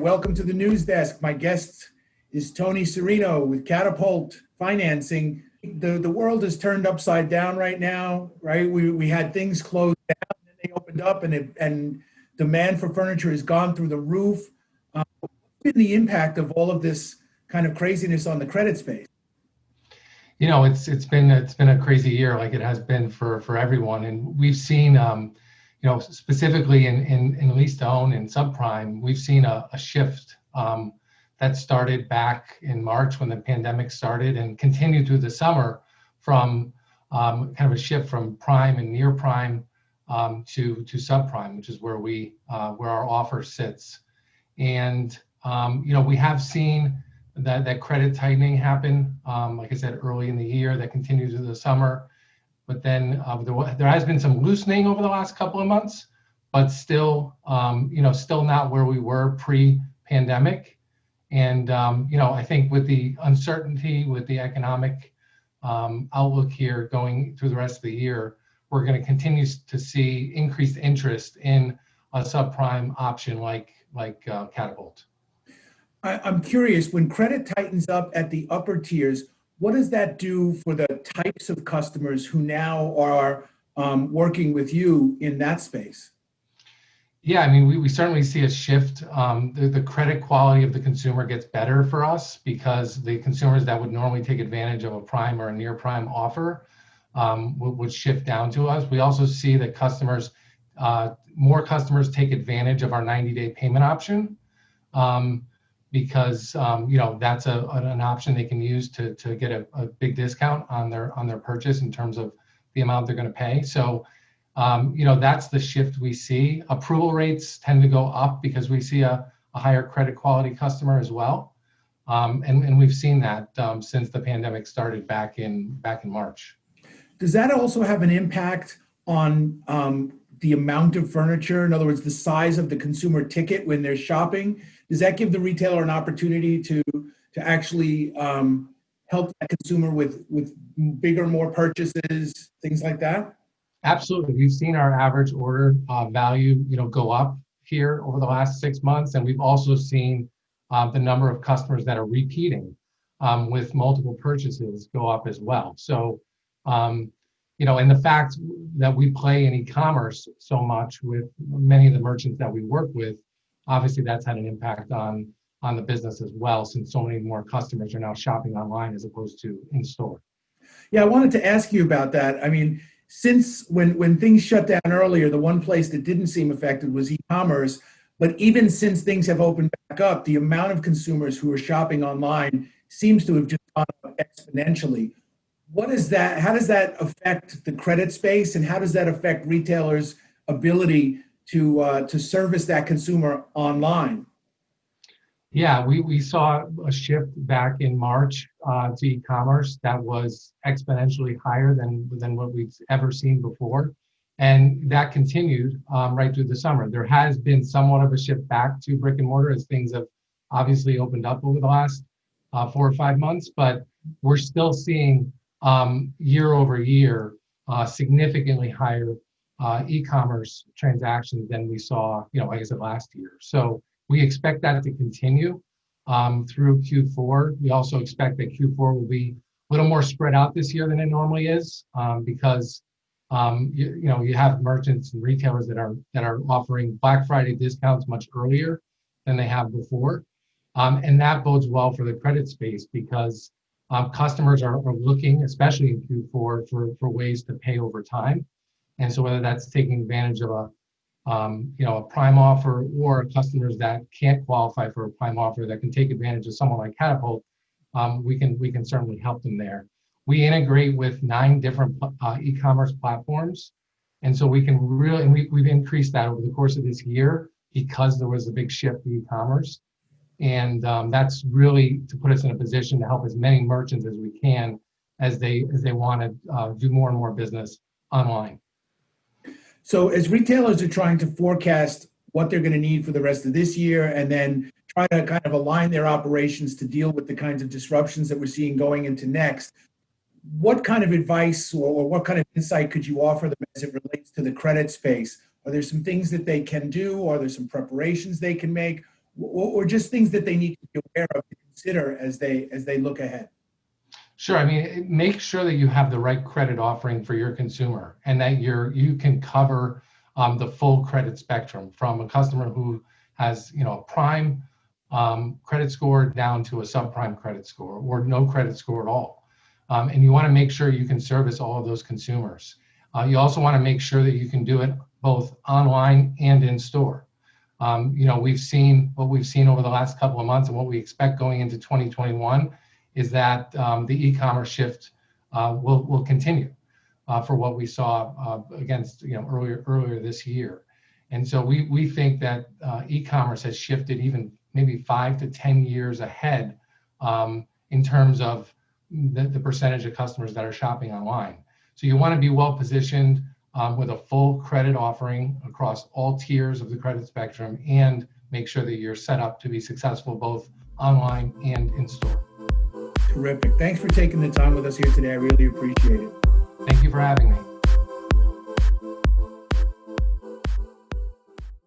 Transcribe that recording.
welcome to the news desk. My guest is Tony Cerino with Katapult Financing. The world is turned upside down right now, right? We had things closed down, and then they opened up, and demand for furniture has gone through the roof. What's been the impact of all of this kind of craziness on the credit space? You know, it's been a crazy year, like it has been for everyone, and we've seen specifically in lease to own and subprime, we've seen a shift that started back in March when the pandemic started and continued through the summer from kind of a shift from prime and near prime to subprime, which is where our offer sits. And we have seen that credit tightening happen, like I said, early in the year, that continued through the summer. But then there has been some loosening over the last couple of months, but still not where we were pre-pandemic. And I think with the uncertainty, with the economic outlook here going through the rest of the year, we're going to continue to see increased interest in a subprime option like Katapult. I'm curious, when credit tightens up at the upper tiers, what does that do for the types of customers who now are working with you in that space? Yeah, I mean, we certainly see a shift. The credit quality of the consumer gets better for us because the consumers that would normally take advantage of a prime or a near prime offer would shift down to us. We also see that more customers take advantage of our 90-day payment option. Because that's an option they can use to get a big discount on their purchase in terms of the amount they're going to pay. So that's the shift we see. Approval rates tend to go up because we see a higher credit quality customer as well, and we've seen that since the pandemic started back in March. Does that also have an impact on the amount of furniture? In other words, the size of the consumer ticket when they're shopping? Does that give the retailer an opportunity to actually help that consumer with bigger, more purchases, things like that? Absolutely. We've seen our average order value, go up here over the last 6 months, and we've also seen the number of customers that are repeating with multiple purchases go up as well. So, and the fact that we play in e-commerce so much with many of the merchants that we work with, obviously that's had an impact on the business as well, since so many more customers are now shopping online as opposed to in store. Yeah, I wanted to ask you about that. I mean, since when things shut down earlier, the one place that didn't seem affected was e-commerce. But even since things have opened back up, the amount of consumers who are shopping online seems to have just gone up exponentially. What is that? How does that affect the credit space, and how does that affect retailers' ability to service that consumer online? Yeah, we saw a shift back in March to e-commerce that was exponentially higher than what we've ever seen before. And that continued right through the summer. There has been somewhat of a shift back to brick and mortar as things have obviously opened up over the last 4 or 5 months, but we're still seeing year over year significantly higher e-commerce transactions than we saw, like I said, last year. So we expect that to continue through Q4. We also expect that Q4 will be a little more spread out this year than it normally is because you have merchants and retailers that are offering Black Friday discounts much earlier than they have before, and that bodes well for the credit space because customers are looking, especially in Q4, for ways to pay over time. And so whether that's taking advantage of a prime offer or customers that can't qualify for a prime offer that can take advantage of someone like Katapult, we can certainly help them there. We integrate with 9 different e-commerce platforms, and so we can really, and we've increased that over the course of this year because there was a big shift to e-commerce, and that's really to put us in a position to help as many merchants as we can as they want to do more and more business online. So as retailers are trying to forecast what they're going to need for the rest of this year and then try to kind of align their operations to deal with the kinds of disruptions that we're seeing going into next, what kind of advice or what kind of insight could you offer them as it relates to the credit space? Are there some things that they can do? Are there some preparations they can make? or just things that they need to be aware of to consider as they look ahead? Sure. I mean, make sure that you have the right credit offering for your consumer, and that you can cover the full credit spectrum, from a customer who has, you know, a prime credit score down to a subprime credit score or no credit score at all. And you want to make sure you can service all of those consumers. You also want to make sure that you can do it both online and in store. You know, we've seen what we've seen over the last couple of months, and what we expect going into 2021 is that the e-commerce shift will continue for what we saw against, you know, earlier this year. And so we think that e-commerce has shifted even maybe 5 to 10 years ahead in terms of the percentage of customers that are shopping online. So you want to be well positioned with a full credit offering across all tiers of the credit spectrum, and make sure that you're set up to be successful both online and in store. Terrific. Thanks for taking the time with us here today. I really appreciate it. Thank you for having me.